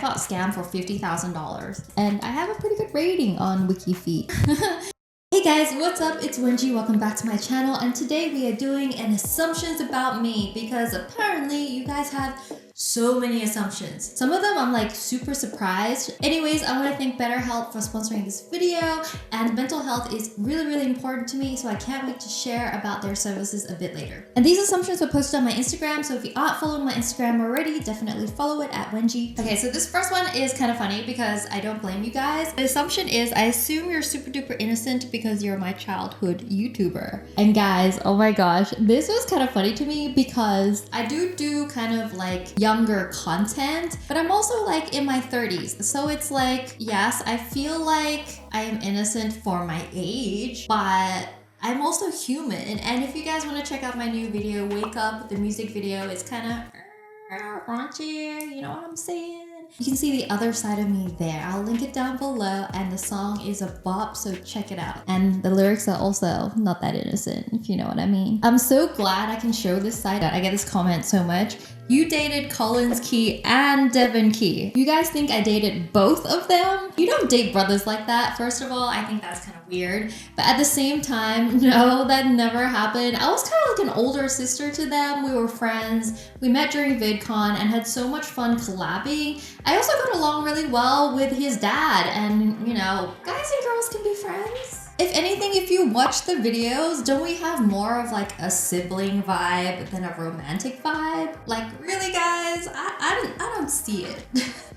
I got scammed for $50,000. And I have a pretty good rating on WikiFeet. Hey guys, what's up? It's Wengie. Welcome back to my channel, and today we are doing an assumptions about me because apparently you guys have so many assumptions. Some of them I'm like super surprised. Anyways, I want to thank BetterHelp for sponsoring this video, and mental health is really important to me, so I can't wait to share about their services a bit later. And these assumptions were posted on my Instagram, so if you aren't following my Instagram already, definitely follow it at Wengie. Okay, so this first one is kind of funny because I don't blame you guys. The assumption is I assume you're super duper innocent because you're my childhood YouTuber. And guys, oh my gosh, this was kind of funny to me because I do kind of like younger content, but I'm also like in my 30s. So it's like, yes, I feel like I am innocent for my age, but I'm also human. And if you guys want to check out my new video, Wake Up, the music video, it's kind of raunchy, you know what I'm saying? You can see the other side of me there. I'll link it down below, and the song is a bop, so check it out. And the lyrics are also not that innocent, if you know what I mean. I'm so glad I can show this side. I get this comment so much. You dated Collins Key and Devin Key. You guys think I dated both of them? You don't date brothers like that. First of all, I think that's kind of weird. But at the same time, no, that never happened. I was kind of like an older sister to them. We were friends. We met during VidCon and had so much fun collabing. I also got along really well with his dad, and you know, guys and girls can be friends. If anything, if you watch the videos, don't we have more of like a sibling vibe than a romantic vibe? Like, really guys? I don't see it.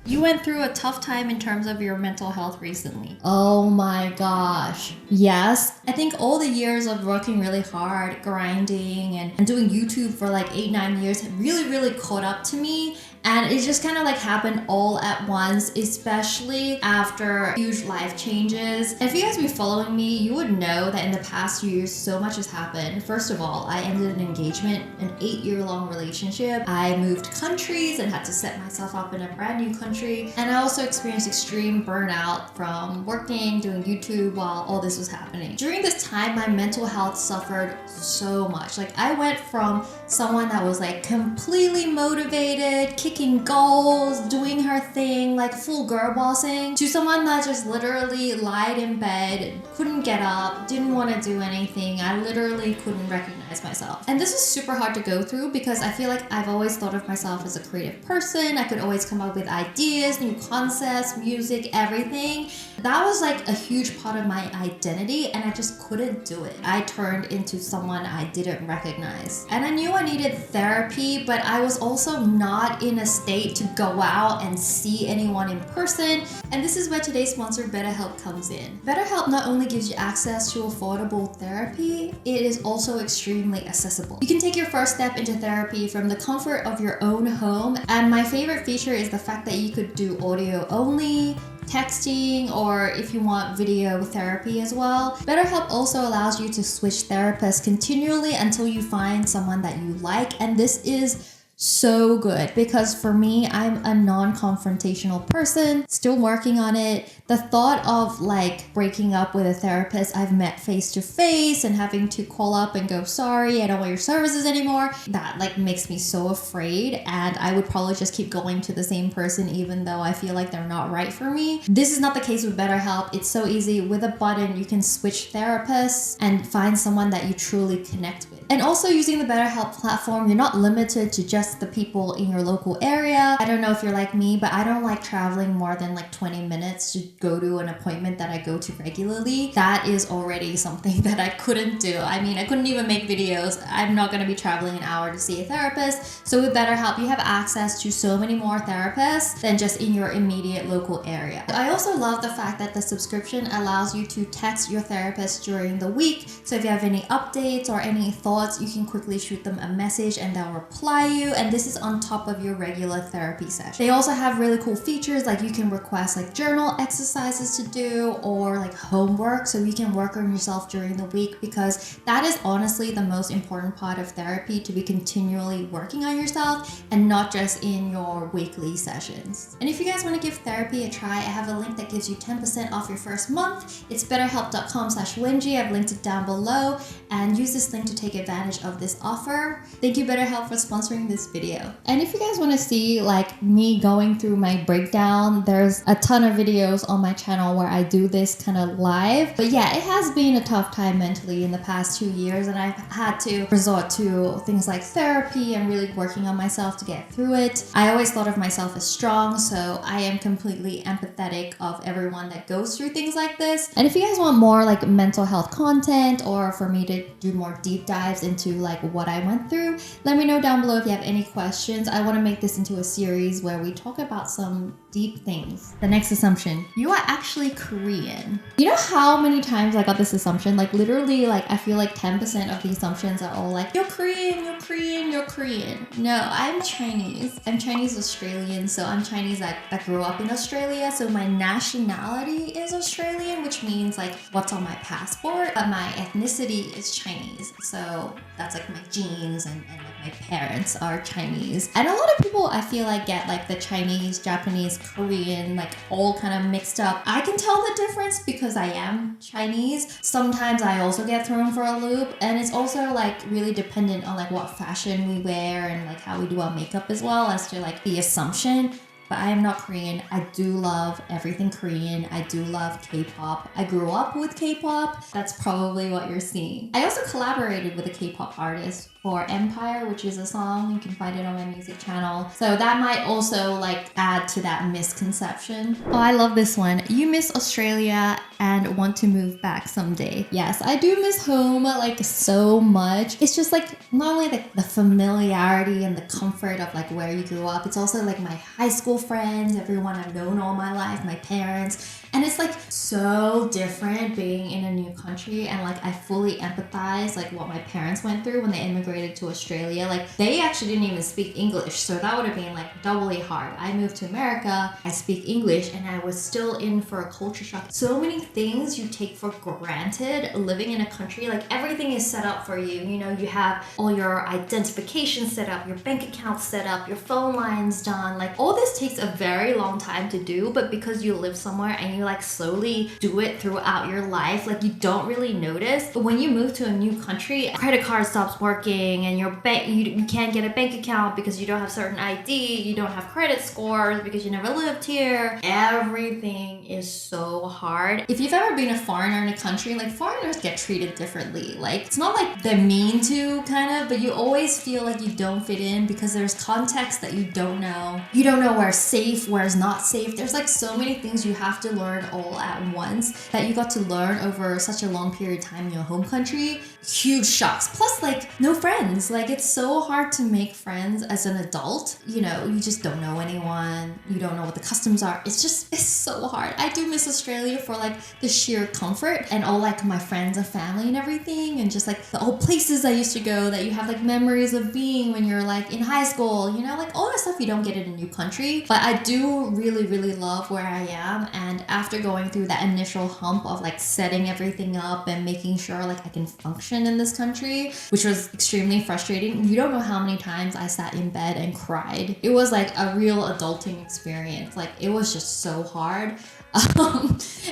You went through a tough time in terms of your mental health recently. Oh my gosh. Yes. I think all the years of working really hard, grinding, and doing YouTube for like 8-9 years really caught up to me. And it just kind of like happened all at once, especially after huge life changes. And if you guys been following me, you would know that in the past years, so much has happened. First of all, I ended an engagement, an 8-year-long relationship. I moved countries and had to set myself up in a brand new country. And I also experienced extreme burnout from working, doing YouTube while all this was happening. During this time, my mental health suffered so much. Like, I went from someone that was like completely motivated, kicking goals, doing her thing, like full girl bossing, to someone that just literally lied in bed, couldn't get up, didn't want to do anything. I literally couldn't recognize myself. And this was super hard to go through because I feel like I've always thought of myself as a creative person. I could always come up with ideas, new concepts, music, everything. That was like a huge part of my identity, and I just couldn't do it. I turned into someone I didn't recognize. And I knew I needed therapy, but I was also not in a state to go out and see anyone in person. And this is where today's sponsor BetterHelp comes in. BetterHelp not only gives you access to affordable therapy, it is also extremely accessible. You can take your first step into therapy from the comfort of your own home. And my favorite feature is the fact that you could do audio only, texting, or if you want video therapy as well. BetterHelp also allows you to switch therapists continually until you find someone that you like, and this is so good because for me, I'm a non-confrontational person, still working on it. The thought of like breaking up with a therapist I've met face to face and having to call up and go, sorry, I don't want your services anymore, that like makes me so afraid, and I would probably just keep going to the same person even though I feel like they're not right for me. This is not the case with BetterHelp. It's so easy. With a button, you can switch therapists and find someone that you truly connect with. And also, using the BetterHelp platform, you're not limited to just the people in your local area. I don't know if you're like me, but I don't like traveling more than like 20 minutes to go to an appointment that I go to regularly. That is already something that I couldn't do. I mean, I couldn't even make videos. I'm not going to be traveling an hour to see a therapist. So with BetterHelp, you have access to so many more therapists than just in your immediate local area. I also love the fact that the subscription allows you to text your therapist during the week. So if you have any updates or any thoughts, you can quickly shoot them a message and they'll reply you. And this is on top of your regular therapy session. They also have really cool features, like you can request like journal exercises to do or like homework, so you can work on yourself during the week, because that is honestly the most important part of therapy, to be continually working on yourself and not just in your weekly sessions. And if you guys want to give therapy a try, I have a link that gives you 10% off your first month. It's betterhelp.com/Wengie. I've linked it down below, and use this link to take advantage of this offer. Thank you BetterHelp for sponsoring this video. And if you guys want to see like me going through my breakdown, there's a ton of videos on my channel where I do this kind of live. But yeah, it has been a tough time mentally in the past 2 years, and I've had to resort to things like therapy and really working on myself to get through it. I always thought of myself as strong, so I am completely empathetic of everyone that goes through things like this. And if you guys want more like mental health content, or for me to do more deep dives into like what I went through, let me know down below if you have any questions. I want to make this into a series where we talk about some deep things. The next assumption: you are actually Korean. You know how many times I got this assumption? Like literally, like I feel like 10% of the assumptions are all like, you're Korean, you're Korean, you're Korean. No, I'm Chinese. I'm Chinese Australian, so I'm Chinese that grew up in Australia. So my nationality is Australian, which means like what's on my passport, but my ethnicity is Chinese. So that's like my genes, and like my parents are Chinese. And a lot of people, I feel like, get like the Chinese, Japanese, Korean like all kind of mixed up. I can tell the difference because I am Chinese. Sometimes I also get thrown for a loop, and it's also like really dependent on like what fashion we wear and like how we do our makeup as well as to like the assumption. But I am not Korean. I do love everything Korean. I do love K-pop. I grew up with K-pop. That's probably what you're seeing. I also collaborated with a K-pop artist for Empire, which is a song. You can find it on my music channel. So that might also like add to that misconception. Oh, I love this one. You miss Australia and want to move back someday. Yes, I do miss home like so much. It's just like not only the familiarity and the comfort of like where you grew up, it's also like my high school friends, everyone I've known all my life, my parents. And it's like so different being in a new country, and like I fully empathize like what my parents went through when they immigrated to Australia. Like they actually didn't even speak English, so that would have been like doubly hard. I moved to America, I speak English, and I was still in for a culture shock. So many things you take for granted living in a country, like everything is set up for you. You know, you have all your identification set up, your bank account set up, your phone lines done. Like all this takes a very long time to do, but because you live somewhere and you like slowly do it throughout your life, like you don't really notice. But when you move to a new country, credit card stops working, and your bank, you can't get a bank account because you don't have certain ID, you don't have credit scores because you never lived here. Everything is so hard. If you've ever been a foreigner in a country, like foreigners get treated differently. Like it's not like they're mean to kind of, but you always feel like you don't fit in because there's context that you don't know. You don't know where's safe, where's not safe. There's like so many things you have to learn all at once that you got to learn over such a long period of time in your home country. Huge shocks. Plus like no friends. Like it's so hard to make friends as an adult. You know, you just don't know anyone. You don't know what the customs are. It's so hard. I do miss Australia for like the sheer comfort and all like my friends and family and everything, and just like the old places I used to go that you have like memories of being when you're like in high school, you know, like all that stuff you don't get in a new country. But I do really, really love where I am, and after going through that initial hump of like setting everything up and making sure like I can function in this country, which was extremely frustrating. You don't know how many times I sat in bed and cried. It was like a real adulting experience. Like it was just so hard.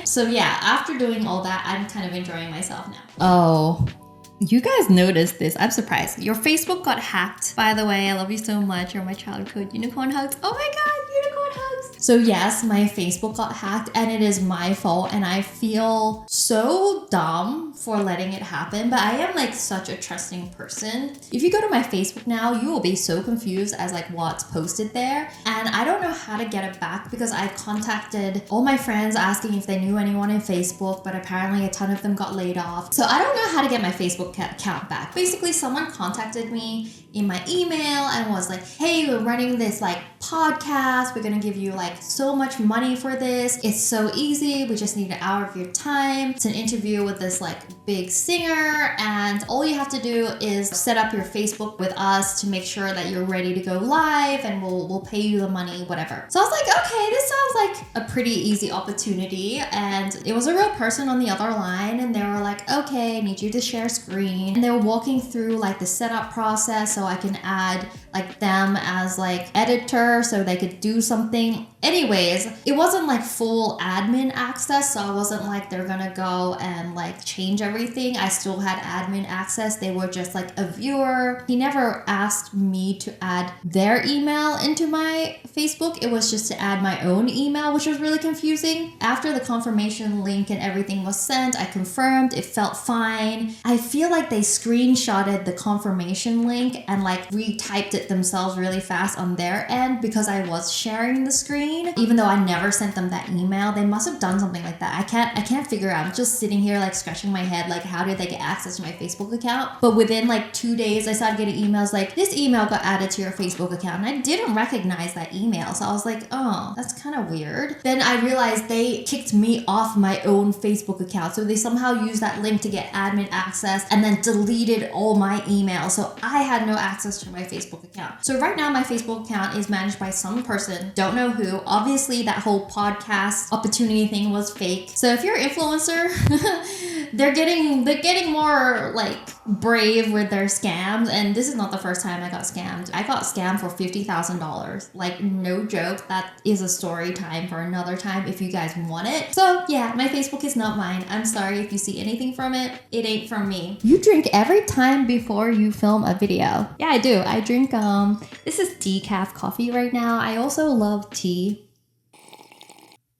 So yeah, after doing all that, I'm kind of enjoying myself now. Oh, you guys noticed this. I'm surprised. Your Facebook got hacked. By the way, I love you so much. You're my childhood unicorn hugs. Oh my God, unicorn hugs. So yes, my Facebook got hacked, and it is my fault, and I feel so dumb for letting it happen, but I am like such a trusting person. If you go to my Facebook now, you will be so confused as like what's posted there, and I don't know how to get it back because I contacted all my friends asking if they knew anyone in Facebook, but apparently a ton of them got laid off. So I don't know how to get my Facebook account back. Basically, someone contacted me in my email and was like, hey, we're running this like podcast. We're gonna give you like so much money for this. It's so easy. We just need an hour of your time. It's an interview with this like big singer, and all you have to do is set up your Facebook with us to make sure that you're ready to go live, and we'll pay you the money, whatever. So I was like, okay, this sounds like a pretty easy opportunity. And it was a real person on the other line, and they were like, okay, I need you to share screen. And they were walking through like the setup process so I can add like them as like editor so they could do something. Anyways, it wasn't like full admin access, so I wasn't like they're gonna go and like change everything. I still had admin access. They were just like a viewer. He never asked me to add their email into my Facebook. It was just to add my own email, which was really confusing. After the confirmation link and everything was sent, I confirmed. It felt fine. I feel like they screenshotted the confirmation link and like retyped it themselves really fast on their end because I was sharing the screen. Even though I never sent them that email, they must have done something like that. I can't figure out. I'm just sitting here like scratching my head like how did they get access to my Facebook account? But within like 2 days, I started getting emails like this email got added to your Facebook account, and I didn't recognize that email. So I was like, oh, that's kind of weird. Then I realized they kicked me off my own Facebook account. So they somehow used that link to get admin access and then deleted all my emails. So I had no access to my Facebook account. So right now my Facebook account is managed by some person, don't know who. Obviously that whole podcast opportunity thing was fake. So if you're an influencer, they're getting more like brave with their scams, and this is not the first time I got scammed. I got scammed for $50,000. Like no joke. That is a story time for another time if you guys want it. So yeah, my Facebook is not mine. I'm sorry if you see anything from it. It ain't from me. You drink every time before you film a video. Yeah, I do. I drink this is decaf coffee right now. I also love tea.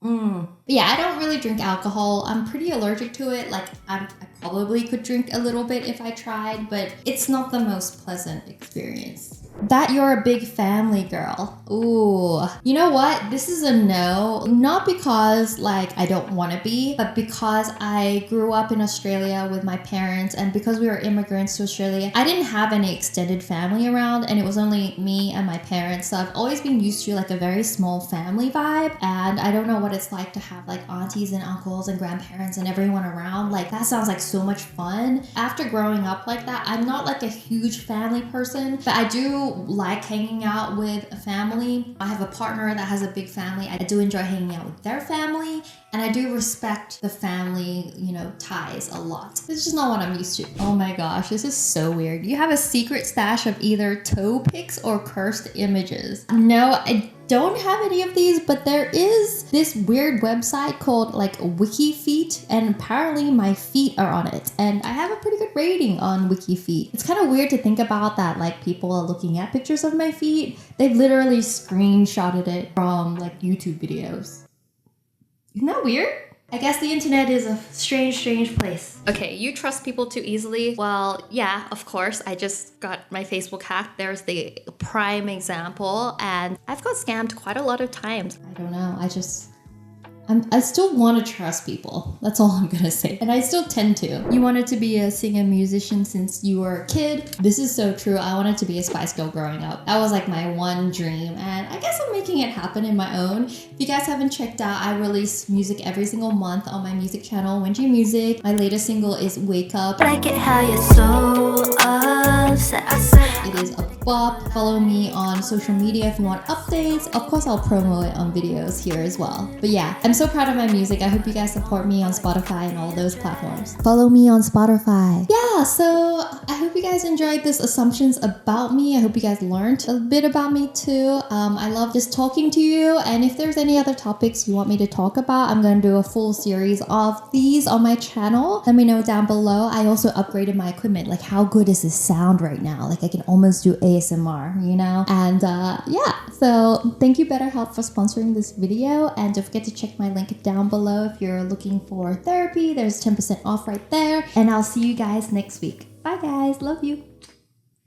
But yeah, I don't really drink alcohol. I'm pretty allergic to it. Like I probably could drink a little bit if I tried, but it's not the most pleasant experience. That you're a big family girl. Ooh. You know what? This is a no. Not because like I don't want to be, but because I grew up in Australia with my parents, and because we were immigrants to Australia, I didn't have any extended family around, and it was only me and my parents. So I've always been used to like a very small family vibe, and I don't know what it's like to have like aunties and uncles and grandparents and everyone around. Like that sounds like so much fun. After growing up like that, I'm not like a huge family person, but I do like hanging out with a family. I have a partner that has a big family. I do enjoy hanging out with their family, and I do respect the family, you know, ties a lot. It's just not what I'm used to. Oh my gosh, this is so weird. You have a secret stash of either toe pics or cursed images. No, I don't have any of these, but there is this weird website called like Wiki Feet, and apparently my feet are on it, and I have a pretty good rating on Wiki Feet. It's kind of weird to think about that like people are looking at pictures of my feet. They've literally screenshotted it from like YouTube videos. Isn't that weird? I guess the internet is a strange place. Okay, you trust people too easily? Well, yeah, of course. I just got my Facebook hacked. There's the prime example, and I've got scammed quite a lot of times. I don't know. I still want to trust people. That's all I'm gonna say. And I still tend to. You wanted to be a singer musician since you were a kid. This is so true. I wanted to be a Spice Girl growing up. That was like my one dream, and I guess I'm making it happen in my own. If you guys haven't checked out, I release music every single month on my music channel, Wengie Music. My latest single is Wake Up. Like it how you're so upset. It is a bop. Follow me on social media if you want updates. Of course, I'll promo it on videos here as well. But yeah, I'm so proud of my music. I hope you guys support me on Spotify and all those platforms. Follow me on Spotify. Yeah, so I hope you guys enjoyed this assumptions about me. I hope you guys learned a bit about me too. I love just talking to you, and if there's any other topics you want me to talk about, I'm gonna do a full series of these on my channel. Let me know down below. I also upgraded my equipment. Like, how good is this sound right now? Like, I can almost do ASMR, you know? And yeah, so thank you BetterHelp for sponsoring this video, and don't forget to check my link down below if you're looking for therapy. There's 10% off right there, and I'll see you guys next week. Bye guys, love you.